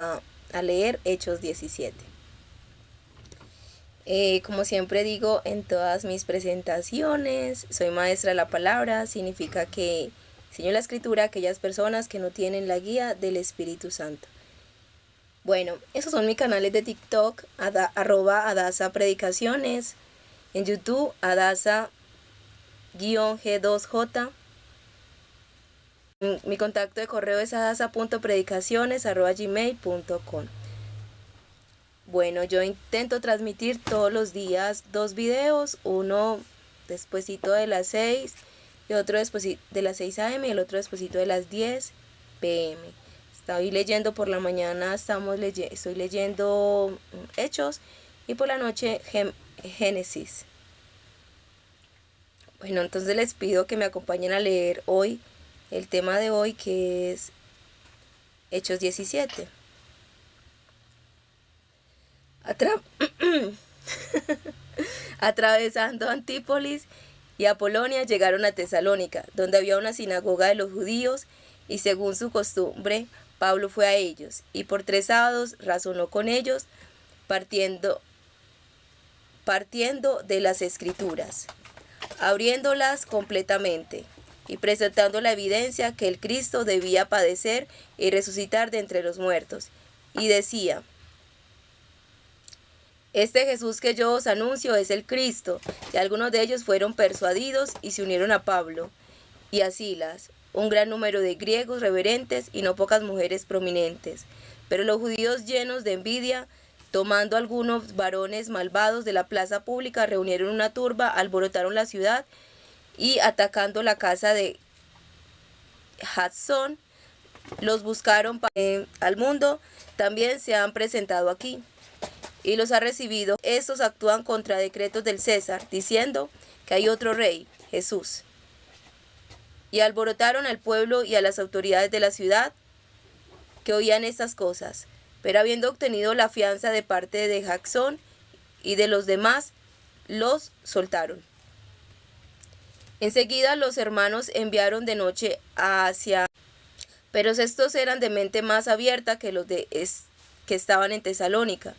a leer Hechos 17. Como siempre digo en todas mis presentaciones, soy maestra de la palabra, significa que enseño la escritura a aquellas personas que no tienen la guía del Espíritu Santo. Bueno, esos son mis canales de TikTok, @Adasa Predicaciones, en YouTube, Adasa-G2J. Mi contacto de correo es adasa.predicaciones@gmail.com. Bueno, yo intento transmitir todos los días 2 videos, uno despuesito de las 6 y otro después de las 6 a.m. y el otro despuesito de las 10 p.m. Estoy leyendo por la mañana, estoy leyendo Hechos y por la noche Génesis. Bueno, entonces les pido que me acompañen a leer hoy el tema de hoy, que es Hechos 17. Atravesando Antípolis y Apolonia llegaron a Tesalónica, donde había una sinagoga de los judíos, y según su costumbre, Pablo fue a ellos, y por 3 sábados razonó con ellos, partiendo de las Escrituras, abriéndolas completamente, y presentando la evidencia que el Cristo debía padecer y resucitar de entre los muertos. Y decía: este Jesús que yo os anuncio es el Cristo. Y algunos de ellos fueron persuadidos y se unieron a Pablo y a Silas, un gran número de griegos reverentes y no pocas mujeres prominentes. Pero los judíos, llenos de envidia, tomando algunos varones malvados de la plaza pública, reunieron una turba, alborotaron la ciudad y, atacando la casa de Jasón, los buscaron al mundo. También se han presentado aquí y los ha recibido. Estos actúan contra decretos del César, diciendo que hay otro rey, Jesús. Y alborotaron al pueblo y a las autoridades de la ciudad, que oían estas cosas. Pero habiendo obtenido la fianza de parte de Jasón y de los demás, los soltaron. Enseguida los hermanos enviaron de noche hacia... Pero estos eran de mente más abierta que los que estaban en Tesalónica,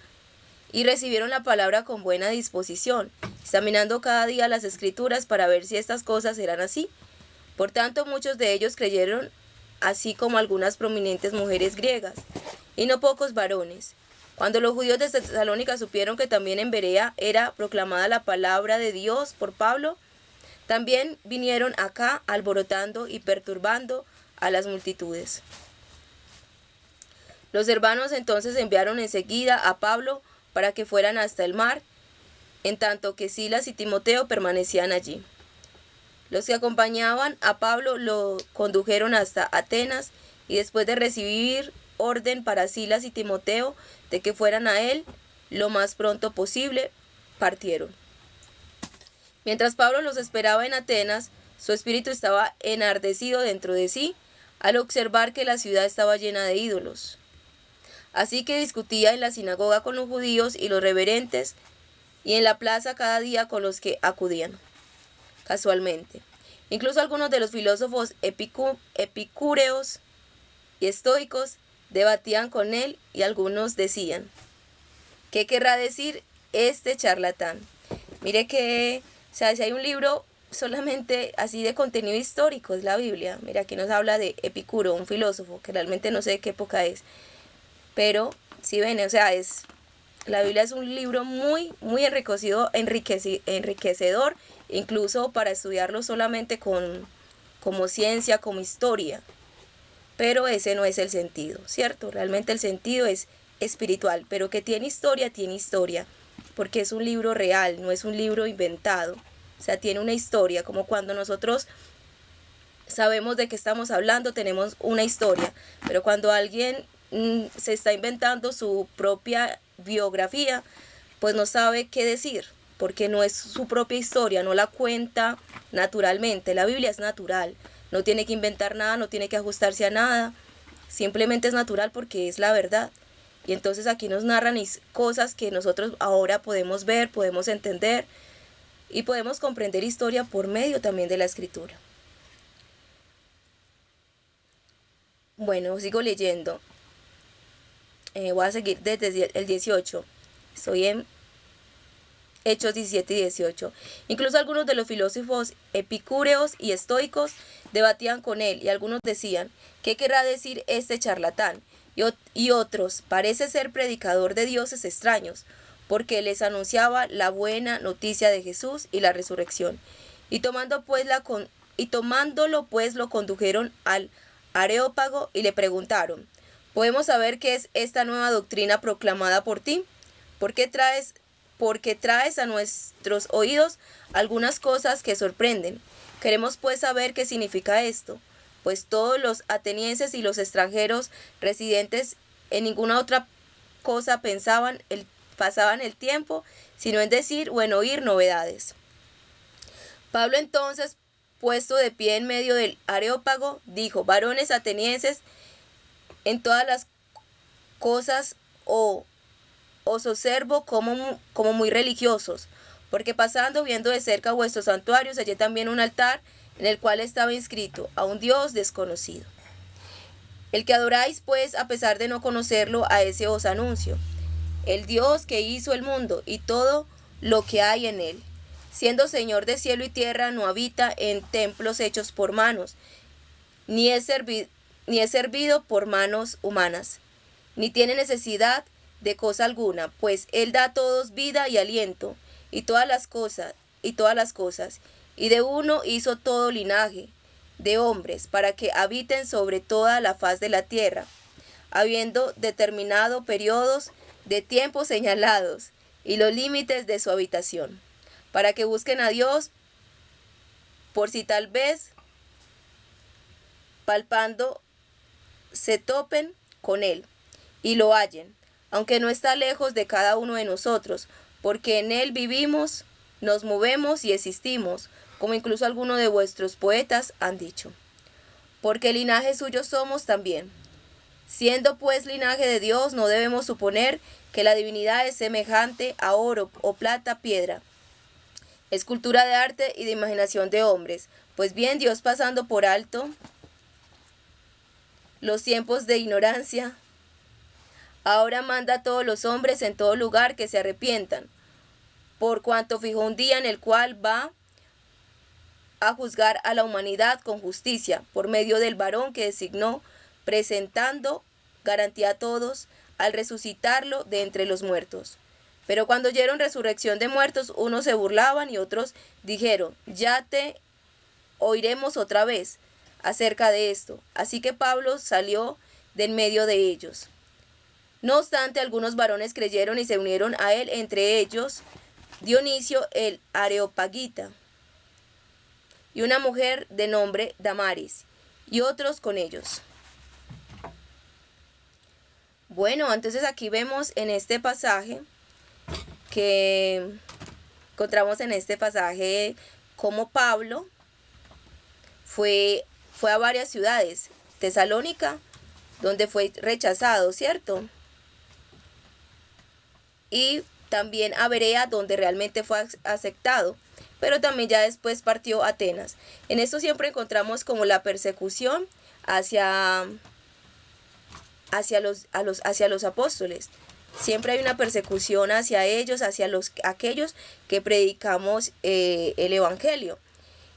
y recibieron la palabra con buena disposición, examinando cada día las Escrituras para ver si estas cosas eran así. Por tanto, muchos de ellos creyeron, así como algunas prominentes mujeres griegas, y no pocos varones. Cuando los judíos de Tesalónica supieron que también en Berea era proclamada la palabra de Dios por Pablo, también vinieron acá alborotando y perturbando a las multitudes. Los hermanos entonces enviaron enseguida a Pablo para que fueran hasta el mar, en tanto que Silas y Timoteo permanecían allí. Los que acompañaban a Pablo lo condujeron hasta Atenas, y después de recibir orden para Silas y Timoteo de que fueran a él lo más pronto posible, partieron. Mientras Pablo los esperaba en Atenas, su espíritu estaba enardecido dentro de sí al observar que la ciudad estaba llena de ídolos. Así que discutía en la sinagoga con los judíos y los reverentes, y en la plaza cada día con los que acudían casualmente. Incluso algunos de los filósofos epicúreos y estoicos debatían con él, y algunos decían: ¿qué querrá decir este charlatán? Mire que, si hay un libro solamente así de contenido histórico, es la Biblia. Mira, aquí nos habla de Epicuro, un filósofo que realmente no sé de qué época es. Pero, si ven, la Biblia es un libro muy enriquecedor, incluso para estudiarlo solamente como ciencia, como historia. Pero ese no es el sentido, ¿cierto? Realmente el sentido es espiritual, pero que tiene historia, porque es un libro real, no es un libro inventado. O sea, tiene una historia, como cuando nosotros sabemos de qué estamos hablando, tenemos una historia, pero cuando alguien se está inventando su propia biografía, pues no sabe qué decir, porque no es su propia historia, no la cuenta naturalmente. La Biblia es natural, no tiene que inventar nada, no tiene que ajustarse a nada, simplemente es natural porque es la verdad. Y entonces aquí nos narran cosas que nosotros ahora podemos ver, podemos entender y podemos comprender historia por medio también de la escritura. Bueno, sigo leyendo. Voy a seguir desde el 18. Estoy en Hechos 17 y 18. Incluso algunos de los filósofos epicúreos y estoicos debatían con él, y algunos decían: ¿qué querrá decir este charlatán? Y otros: parece ser predicador de dioses extraños, porque les anunciaba la buena noticia de Jesús y la resurrección. Y tomándolo pues lo condujeron al Areópago y le preguntaron: ¿podemos saber qué es esta nueva doctrina proclamada por ti? Porque traes a nuestros oídos algunas cosas que sorprenden. Queremos pues saber qué significa esto, pues todos los atenienses y los extranjeros residentes en ninguna otra cosa pasaban el tiempo, sino en decir o en oír novedades. Pablo entonces, puesto de pie en medio del Areópago, dijo: varones atenienses, en todas las cosas os observo como muy religiosos, porque pasando viendo de cerca vuestros santuarios, hallé también un altar en el cual estaba inscrito: a un Dios desconocido. El que adoráis, pues, a pesar de no conocerlo, a ese os anuncio: el Dios que hizo el mundo y todo lo que hay en él, siendo Señor de cielo y tierra, no habita en templos hechos por manos, ni es servido por manos humanas, ni tiene necesidad de cosa alguna, pues Él da a todos vida y aliento, y todas las cosas, y de uno hizo todo linaje de hombres, para que habiten sobre toda la faz de la tierra, habiendo determinado periodos de tiempo señalados, y los límites de su habitación, para que busquen a Dios, por si tal vez, palpando, se topen con Él, y lo hallen, aunque no está lejos de cada uno de nosotros, porque en Él vivimos, nos movemos y existimos, como incluso algunos de vuestros poetas han dicho. Porque linaje suyo somos también. Siendo pues linaje de Dios, no debemos suponer que la divinidad es semejante a oro o plata, piedra, escultura de arte y de imaginación de hombres. Pues bien, Dios, pasando por alto los tiempos de ignorancia, ahora manda a todos los hombres en todo lugar que se arrepientan, por cuanto fijó un día en el cual va a juzgar a la humanidad con justicia, por medio del varón que designó, presentando garantía a todos al resucitarlo de entre los muertos. Pero cuando oyeron resurrección de muertos, unos se burlaban y otros dijeron: ya te oiremos otra vez acerca de esto. Así que Pablo salió de en medio de ellos. No obstante, algunos varones creyeron y se unieron a él, entre ellos Dionisio el Areopagita y una mujer de nombre Damaris, y otros con ellos. Bueno, entonces aquí vemos en este pasaje que encontramos en este pasaje cómo Pablo fue a varias ciudades. Tesalónica, donde fue rechazado, ¿cierto? Y también a Berea, donde realmente fue aceptado, pero también ya después partió a Atenas. En esto siempre encontramos como la persecución hacia los apóstoles. Siempre hay una persecución hacia ellos, hacia aquellos que predicamos el evangelio,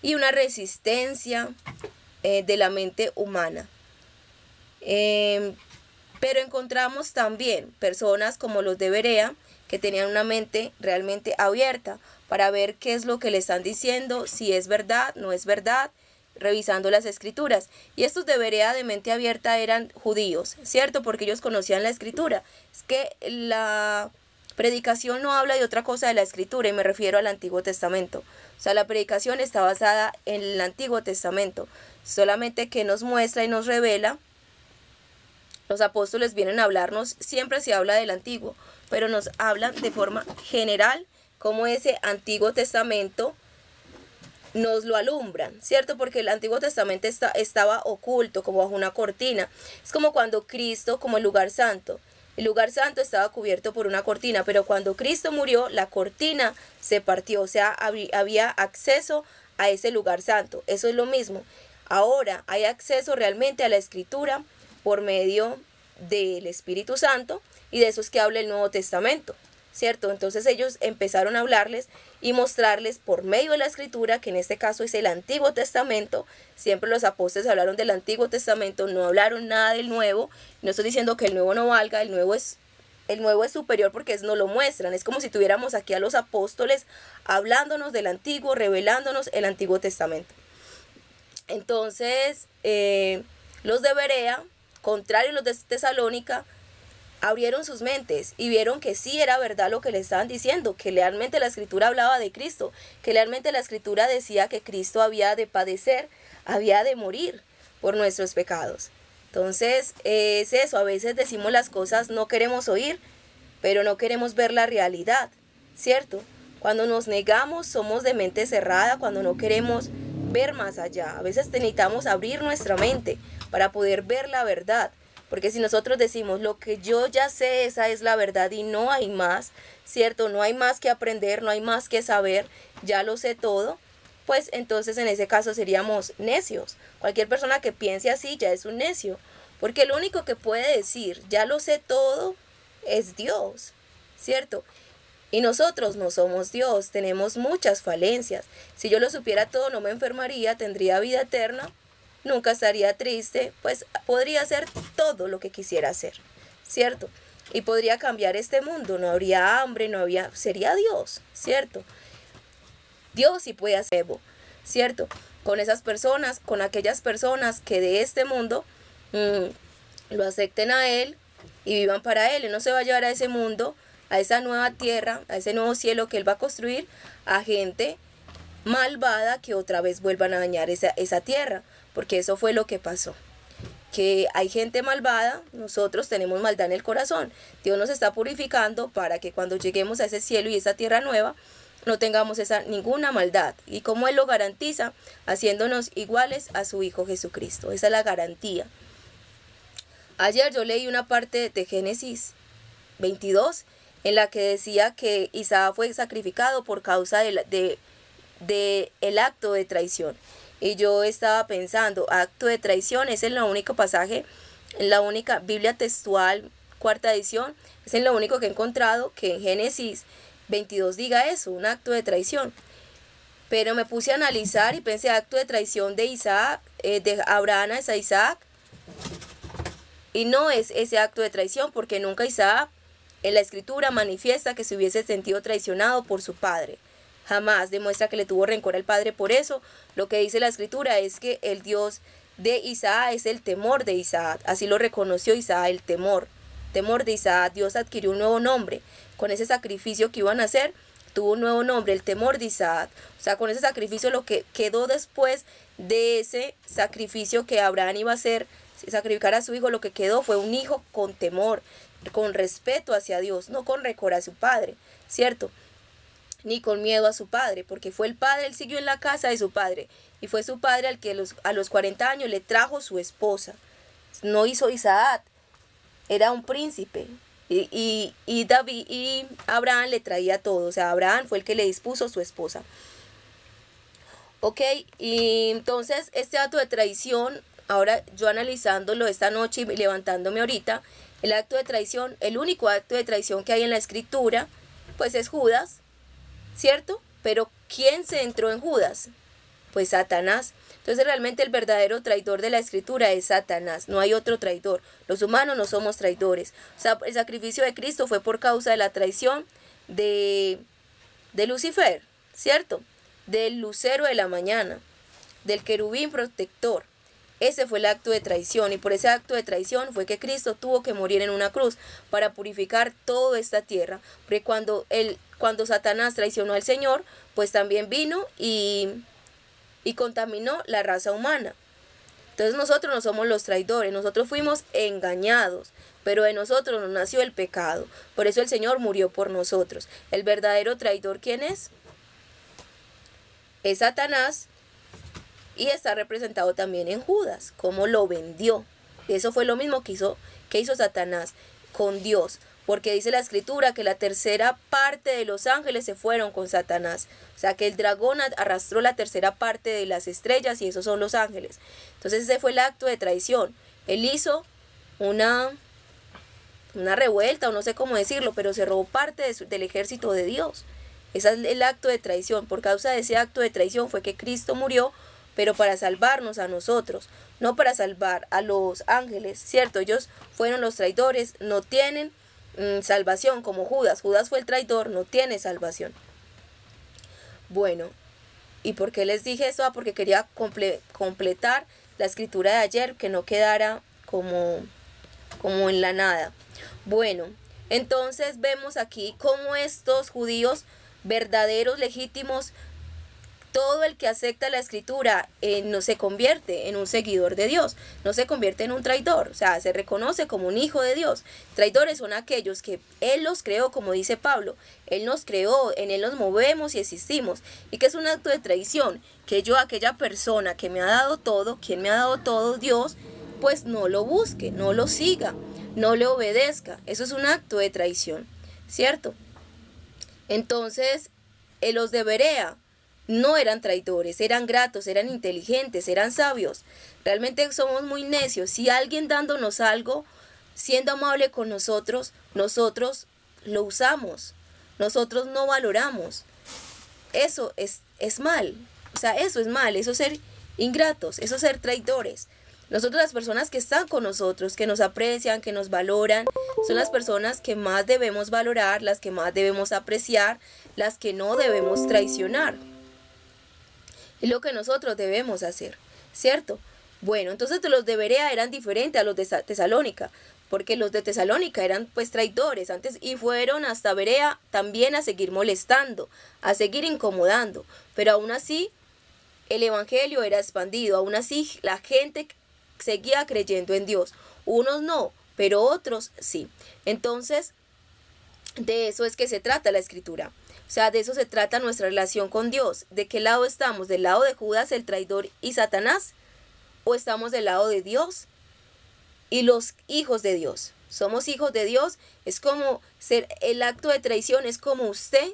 y una resistencia de la mente humana. Pero encontramos también personas como los de Berea, que tenían una mente realmente abierta para ver qué es lo que le están diciendo, si es verdad, no es verdad, revisando las escrituras. Y estos de Berea, de mente abierta, eran judíos, ¿cierto? Porque ellos conocían la escritura. Es que la predicación no habla de otra cosa de la escritura, y me refiero al Antiguo Testamento. O sea, la predicación está basada en el Antiguo Testamento, solamente que nos muestra y nos revela. Los apóstoles vienen a hablarnos, siempre se habla del Antiguo, pero nos hablan de forma general cómo ese Antiguo Testamento nos lo alumbran, ¿cierto? Porque el Antiguo Testamento estaba oculto, como bajo una cortina. Es como cuando Cristo, como el lugar santo. El lugar santo estaba cubierto por una cortina, pero cuando Cristo murió, la cortina se partió, o sea, había acceso a ese lugar santo. Eso es lo mismo. Ahora hay acceso realmente a la Escritura por medio del Espíritu Santo, y de eso es que habla el Nuevo Testamento, ¿cierto? Entonces ellos empezaron a hablarles y mostrarles por medio de la Escritura, que en este caso es el Antiguo Testamento. Siempre los apóstoles hablaron del Antiguo Testamento, no hablaron nada del Nuevo. No estoy diciendo que el Nuevo no valga, el Nuevo es superior porque nos lo muestran. Es como si tuviéramos aquí a los apóstoles hablándonos del Antiguo, revelándonos el Antiguo Testamento. Entonces, los de Berea, contrario a los de Tesalónica, abrieron sus mentes y vieron que sí era verdad lo que le estaban diciendo, que realmente la Escritura hablaba de Cristo, que realmente la Escritura decía que Cristo había de padecer, había de morir por nuestros pecados. Entonces, es eso, a veces decimos las cosas, no queremos oír, pero no queremos ver la realidad, ¿cierto? Cuando nos negamos, somos de mente cerrada, cuando no queremos ver más allá. A veces necesitamos abrir nuestra mente para poder ver la verdad. Porque si nosotros decimos lo que yo ya sé, esa es la verdad y no hay más, ¿cierto? No hay más que aprender, no hay más que saber, ya lo sé todo, pues entonces en ese caso seríamos necios. Cualquier persona que piense así ya es un necio. Porque lo único que puede decir, ya lo sé todo, es Dios, ¿cierto? Y nosotros no somos Dios, tenemos muchas falencias. Si yo lo supiera todo, no me enfermaría, tendría vida eterna, nunca estaría triste, pues podría hacer todo lo que quisiera hacer, ¿cierto? Y podría cambiar este mundo, no habría hambre, sería Dios, ¿cierto? Dios sí puede hacerlo, ¿cierto? Con esas personas, con aquellas personas que de este mundo lo acepten a Él y vivan para Él. Él no se va a llevar a ese mundo, a esa nueva tierra, a ese nuevo cielo que Él va a construir, a gente malvada que otra vez vuelvan a dañar esa tierra, porque eso fue lo que pasó. Que hay gente malvada, nosotros tenemos maldad en el corazón. Dios nos está purificando para que cuando lleguemos a ese cielo y esa tierra nueva, no tengamos ninguna maldad. ¿Y cómo Él lo garantiza? Haciéndonos iguales a su Hijo Jesucristo. Esa es la garantía. Ayer yo leí una parte de Génesis 22 en la que decía que Isaac fue sacrificado por causa de el acto de traición. Y yo estaba pensando, acto de traición es el único pasaje, en la única Biblia textual, cuarta edición, es en lo único que he encontrado que en Génesis 22 diga eso, un acto de traición. Pero me puse a analizar y pensé, acto de traición de Isaac, de Abraham a Isaac, y no es ese acto de traición, porque nunca Isaac en la escritura manifiesta que se hubiese sentido traicionado por su padre. Jamás demuestra que le tuvo rencor al padre por eso. Lo que dice la escritura es que el Dios de Isaac es el temor de Isaac. Así lo reconoció Isaac, el temor de Isaac. Dios adquirió un nuevo nombre. Con ese sacrificio que iban a hacer, tuvo un nuevo nombre, el temor de Isaac. O sea, con ese sacrificio, lo que quedó después de ese sacrificio que Abraham iba a hacer, sacrificar a su hijo, lo que quedó fue un hijo con temor, con respeto hacia Dios, no con rencor a su padre, ¿cierto? Ni con miedo a su padre, porque fue el padre, él siguió en la casa de su padre, y fue su padre al que a los 40 años le trajo su esposa. No hizo Isaac, era un príncipe, y David y Abraham le traía todo, o sea, Abraham fue el que le dispuso su esposa. Ok, y entonces este acto de traición, ahora yo analizándolo esta noche y levantándome ahorita, el acto de traición, el único acto de traición que hay en la escritura, pues es Judas, ¿cierto? Pero ¿quién se entró en Judas? Pues Satanás. Entonces realmente el verdadero traidor de la escritura es Satanás, no hay otro traidor. Los humanos no somos traidores. O sea, el sacrificio de Cristo fue por causa de la traición de Lucifer, ¿cierto? Del lucero de la mañana, del querubín protector. Ese fue el acto de traición, y por ese acto de traición fue que Cristo tuvo que morir en una cruz para purificar toda esta tierra. Porque cuando Satanás traicionó al Señor, pues también vino y contaminó la raza humana. Entonces nosotros no somos los traidores, nosotros fuimos engañados, pero de nosotros no nació el pecado. Por eso el Señor murió por nosotros. El verdadero traidor, ¿quién es? Es Satanás. Y está representado también en Judas, cómo lo vendió. Y eso fue lo mismo que hizo Satanás con Dios. Porque dice la escritura que la tercera parte de los ángeles se fueron con Satanás. O sea que el dragón arrastró la tercera parte de las estrellas y esos son los ángeles. Entonces ese fue el acto de traición. Él hizo una una revuelta o no sé cómo decirlo, pero se robó parte del ejército de Dios. Ese es el acto de traición. Por causa de ese acto de traición fue que Cristo murió, pero para salvarnos a nosotros, no para salvar a los ángeles, ¿cierto? Ellos fueron los traidores, no tienen salvación como Judas. Judas fue el traidor, no tiene salvación. Bueno, ¿y por qué les dije eso? Porque quería completar la escritura de ayer, que no quedara como en la nada. Bueno, entonces vemos aquí cómo estos judíos verdaderos, legítimos, todo el que acepta la escritura no se convierte en un seguidor de Dios, no se convierte en un traidor, o sea, se reconoce como un hijo de Dios. Traidores son aquellos que Él los creó, como dice Pablo, Él nos creó, en Él nos movemos y existimos. ¿Y que es un acto de traición? Que yo, aquella persona que me ha dado todo, quien me ha dado todo, Dios, pues no lo busque, no lo siga, no le obedezca. Eso es un acto de traición, ¿cierto? Entonces, los de Berea no eran traidores, eran gratos, eran inteligentes, eran sabios. Realmente somos muy necios. Si alguien dándonos algo, siendo amable con nosotros, nosotros lo usamos. Nosotros no valoramos. Eso es mal. O sea, eso es mal. Eso es ser ingratos, eso es ser traidores. Nosotros, las personas que están con nosotros, que nos aprecian, que nos valoran, son las personas que más debemos valorar, las que más debemos apreciar, las que no debemos traicionar. Es lo que nosotros debemos hacer, ¿cierto? Bueno, entonces los de Berea eran diferentes a los de Tesalónica, porque los de Tesalónica eran pues traidores antes y fueron hasta Berea también a seguir molestando, a seguir incomodando, pero aún así el evangelio era expandido, aún así la gente seguía creyendo en Dios, unos no, pero otros sí. Entonces, de eso es que se trata la escritura. O sea, de eso se trata nuestra relación con Dios. ¿De qué lado estamos? ¿Del lado de Judas, el traidor, y Satanás? ¿O estamos del lado de Dios y los hijos de Dios? Somos hijos de Dios. Es como ser el acto de traición, es como usted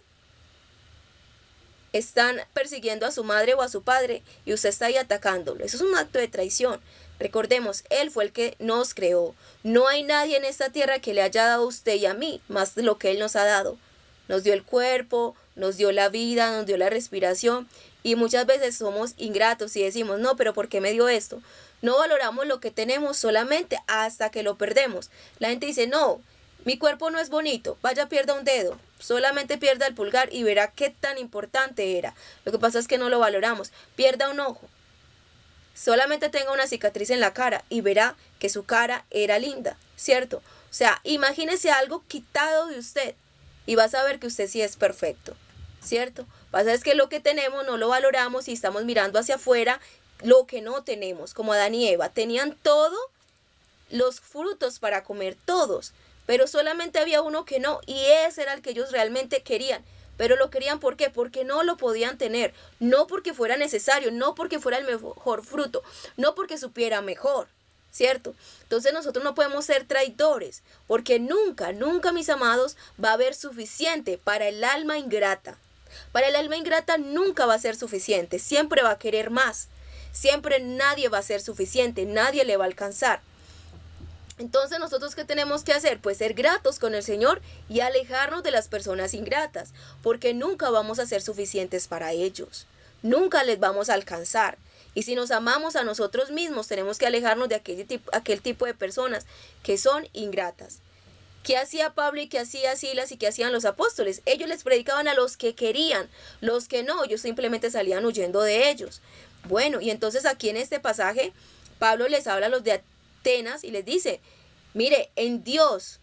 están persiguiendo a su madre o a su padre y usted está ahí atacándolo. Eso es un acto de traición. Recordemos, Él fue el que nos creó. No hay nadie en esta tierra que le haya dado a usted y a mí más de lo que Él nos ha dado. Nos dio el cuerpo, nos dio la vida, nos dio la respiración y muchas veces somos ingratos y decimos, no, pero ¿por qué me dio esto? No valoramos lo que tenemos solamente hasta que lo perdemos. La gente dice, no, mi cuerpo no es bonito, vaya pierda un dedo, solamente pierda el pulgar y verá qué tan importante era. Lo que pasa es que no lo valoramos. Pierda un ojo, solamente tenga una cicatriz en la cara y verá que su cara era linda, ¿cierto? O sea, imagínese algo quitado de usted y vas a ver que usted sí es perfecto, ¿cierto? Pasa es que lo que tenemos no lo valoramos y estamos mirando hacia afuera lo que no tenemos, como Adán y Eva. Tenían todos los frutos para comer, todos, pero solamente había uno que no, y ese era el que ellos realmente querían. Pero lo querían, ¿por qué? Porque no lo podían tener, no porque fuera necesario, no porque fuera el mejor fruto, no porque supiera mejor, ¿cierto? Entonces nosotros no podemos ser traidores, porque nunca, nunca, mis amados, va a haber suficiente para el alma ingrata. Para el alma ingrata nunca va a ser suficiente, siempre va a querer más, siempre nadie va a ser suficiente, nadie le va a alcanzar. Entonces, ¿nosotros qué tenemos que hacer? Pues ser gratos con el Señor y alejarnos de las personas ingratas, porque nunca vamos a ser suficientes para ellos, nunca les vamos a alcanzar. Y si nos amamos a nosotros mismos, tenemos que alejarnos de aquel tipo de personas que son ingratas. ¿Qué hacía Pablo y qué hacía Silas y qué hacían los apóstoles? Ellos les predicaban a los que querían, los que no, ellos simplemente salían huyendo de ellos. Bueno, y entonces aquí en este pasaje, Pablo les habla a los de Atenas y les dice, mire, en Dios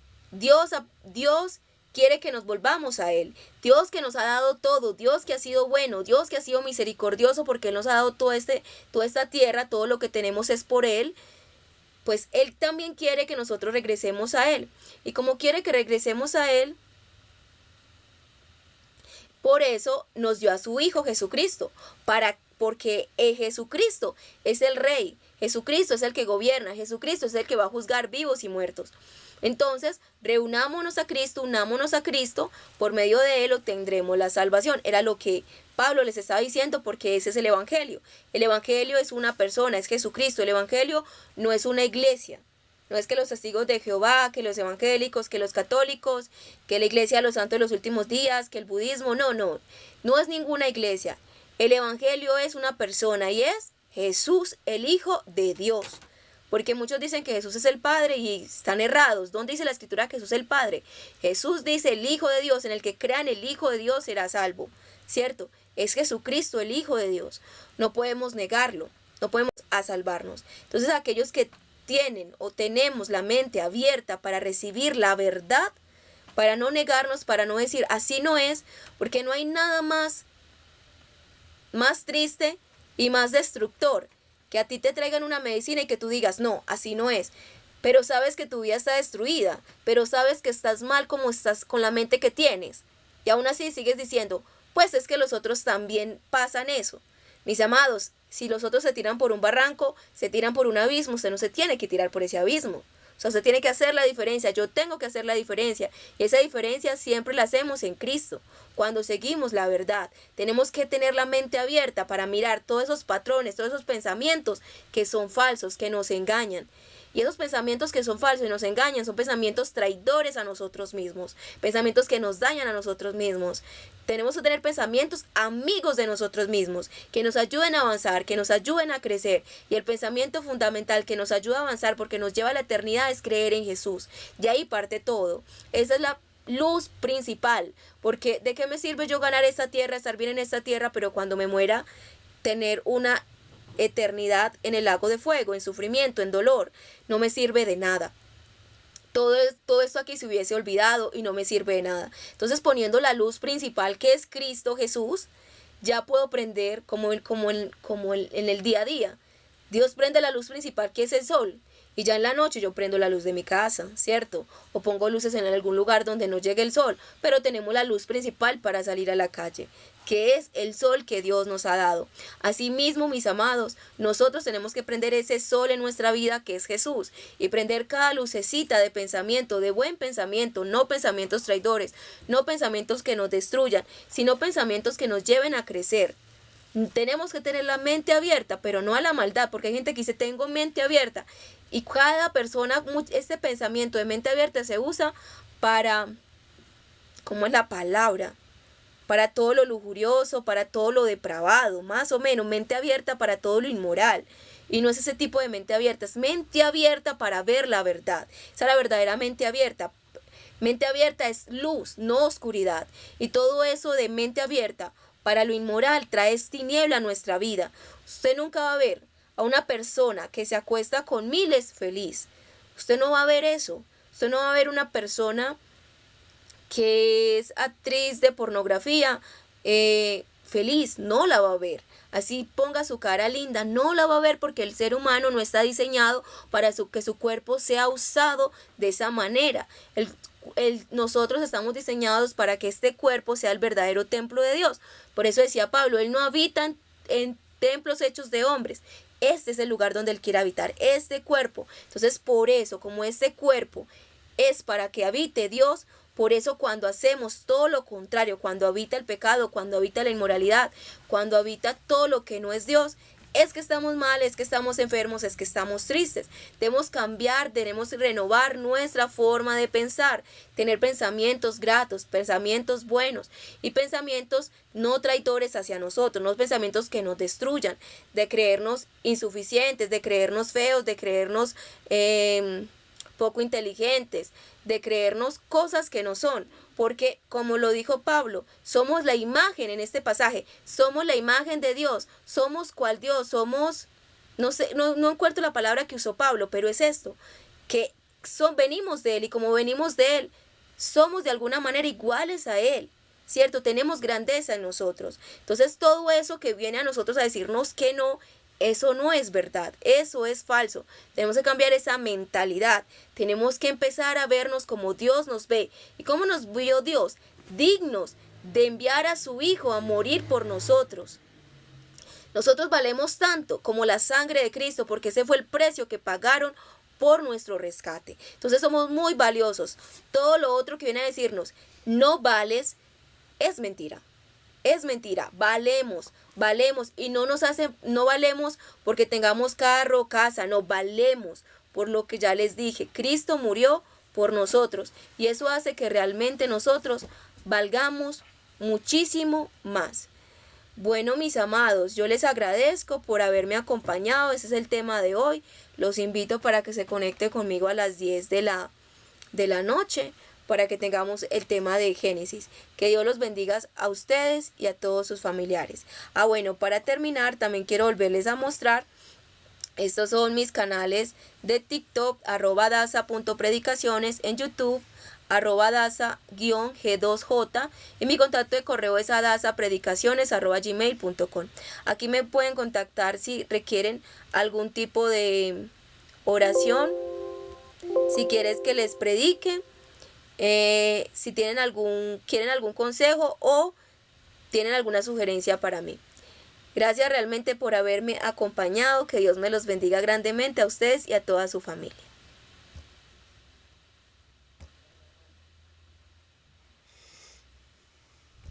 quiere que nos volvamos a Él. Dios que nos ha dado todo, Dios que ha sido bueno, Dios que ha sido misericordioso porque Él nos ha dado toda esta tierra, todo lo que tenemos es por Él. Pues Él también quiere que nosotros regresemos a Él. Y como quiere que regresemos a Él, por eso nos dio a su Hijo Jesucristo, porque Jesucristo es el Rey, Jesucristo es el que gobierna, Jesucristo es el que va a juzgar vivos y muertos. Entonces, reunámonos a Cristo, unámonos a Cristo, por medio de Él obtendremos la salvación. Era lo que Pablo les estaba diciendo porque ese es el Evangelio. El Evangelio es una persona, es Jesucristo. El Evangelio no es una iglesia. No es que los testigos de Jehová, que los evangélicos, que los católicos, que la iglesia de los santos de los últimos días, que el budismo, no es ninguna iglesia. El evangelio es una persona y es Jesús, el Hijo de Dios. Porque muchos dicen que Jesús es el Padre y están errados. ¿Dónde dice la Escritura que Jesús es el Padre? Jesús dice el Hijo de Dios, en el que crean el Hijo de Dios será salvo. ¿Cierto? Es Jesucristo el Hijo de Dios. No podemos negarlo, no podemos a salvarnos. Entonces aquellos que tienen o tenemos la mente abierta para recibir la verdad, para no negarnos, para no decir así no es, porque no hay nada más triste y más destructor que a ti te traigan una medicina y que tú digas, no, así no es. Pero sabes que tu vida está destruida, pero sabes que estás mal como estás con la mente que tienes. Y aún así sigues diciendo, pues es que los otros también pasan eso. Mis amados, si los otros se tiran por un barranco, se tiran por un abismo, usted no se tiene que tirar por ese abismo. O sea, usted tiene que hacer la diferencia, yo tengo que hacer la diferencia. Y esa diferencia siempre la hacemos en Cristo, cuando seguimos la verdad. Tenemos que tener la mente abierta para mirar todos esos patrones, todos esos pensamientos que son falsos, que nos engañan. Y esos pensamientos que son falsos y nos engañan son pensamientos traidores a nosotros mismos, pensamientos que nos dañan a nosotros mismos. Tenemos que tener pensamientos amigos de nosotros mismos, que nos ayuden a avanzar, que nos ayuden a crecer. Y el pensamiento fundamental que nos ayuda a avanzar porque nos lleva a la eternidad es creer en Jesús. De ahí parte todo. Esa es la luz principal, porque ¿de qué me sirve yo ganar esta tierra, estar bien en esta tierra, pero cuando me muera tener una eternidad en el lago de fuego, en sufrimiento, en dolor? No me sirve de nada. Todo esto aquí se hubiese olvidado y no me sirve de nada. Entonces, poniendo la luz principal que es Cristo Jesús, ya puedo prender como en el día a día. Dios prende la luz principal que es el sol. Y ya en la noche yo prendo la luz de mi casa, ¿cierto? O pongo luces en algún lugar donde no llegue el sol, pero tenemos la luz principal para salir a la calle, que es el sol que Dios nos ha dado. Asimismo, mis amados, nosotros tenemos que prender ese sol en nuestra vida que es Jesús y prender cada lucecita de pensamiento, de buen pensamiento, no pensamientos traidores, no pensamientos que nos destruyan, sino pensamientos que nos lleven a crecer. Tenemos que tener la mente abierta, pero no a la maldad, porque hay gente que dice tengo mente abierta y cada persona, este pensamiento de mente abierta se usa para, ¿cómo es la palabra? Para todo lo lujurioso, para todo lo depravado, más o menos, mente abierta para todo lo inmoral. Y no es ese tipo de mente abierta, es mente abierta para ver la verdad. Esa es la verdadera mente abierta. Mente abierta es luz, no oscuridad. Y todo eso de mente abierta para lo inmoral trae tiniebla a nuestra vida. Usted nunca va a ver a una persona que se acuesta con miles feliz. Usted no va a ver eso. Usted no va a ver una persona que es actriz de pornografía feliz. No la va a ver. Así ponga su cara linda, no la va a ver porque el ser humano no está diseñado para que su cuerpo sea usado de esa manera. Nosotros estamos diseñados para que este cuerpo sea el verdadero templo de Dios. Por eso decía Pablo, Él no habita en templos hechos de hombres. Este es el lugar donde Él quiere habitar, este cuerpo. Entonces, por eso, como este cuerpo es para que habite Dios, por eso cuando hacemos todo lo contrario, cuando habita el pecado, cuando habita la inmoralidad, cuando habita todo lo que no es Dios, es que estamos mal, es que estamos enfermos, es que estamos tristes. Debemos cambiar, debemos renovar nuestra forma de pensar, tener pensamientos gratos, pensamientos buenos y pensamientos no traidores hacia nosotros, no pensamientos que nos destruyan, de creernos insuficientes, de creernos feos, de creernos poco inteligentes, de creernos cosas que no son. Porque, como lo dijo Pablo, somos la imagen en este pasaje, somos la imagen de Dios, somos cual Dios, somos, no encuentro la palabra que usó Pablo, pero es esto, que venimos de Él y como venimos de Él, somos de alguna manera iguales a Él, ¿cierto? Tenemos grandeza en nosotros. Entonces, todo eso que viene a nosotros a decirnos que no, eso no es verdad, eso es falso. Tenemos que cambiar esa mentalidad. Tenemos que empezar a vernos como Dios nos ve. ¿Y cómo nos vio Dios? Dignos de enviar a su Hijo a morir por nosotros. Nosotros valemos tanto como la sangre de Cristo, porque ese fue el precio que pagaron por nuestro rescate. Entonces somos muy valiosos. Todo lo otro que viene a decirnos, no vales, es mentira. Es mentira, valemos y no valemos porque tengamos carro, casa, no, valemos por lo que ya les dije, Cristo murió por nosotros y eso hace que realmente nosotros valgamos muchísimo más. Bueno, mis amados, yo les agradezco por haberme acompañado. Ese es el tema de hoy. Los invito para que se conecte conmigo a las 10 de la noche para que tengamos el tema de Génesis. Que Dios los bendiga a ustedes y a todos sus familiares. Bueno, para terminar, también quiero volverles a mostrar. Estos son mis canales de TikTok, @daza.predicaciones, en YouTube, @daza_G2J, y mi contacto de correo es dazapredicaciones@gmail.com. Aquí me pueden contactar si requieren algún tipo de oración, si quieres que les predique, si quieren algún consejo o tienen alguna sugerencia para mí. Gracias realmente por haberme acompañado. Que Dios me los bendiga grandemente a ustedes y a toda su familia.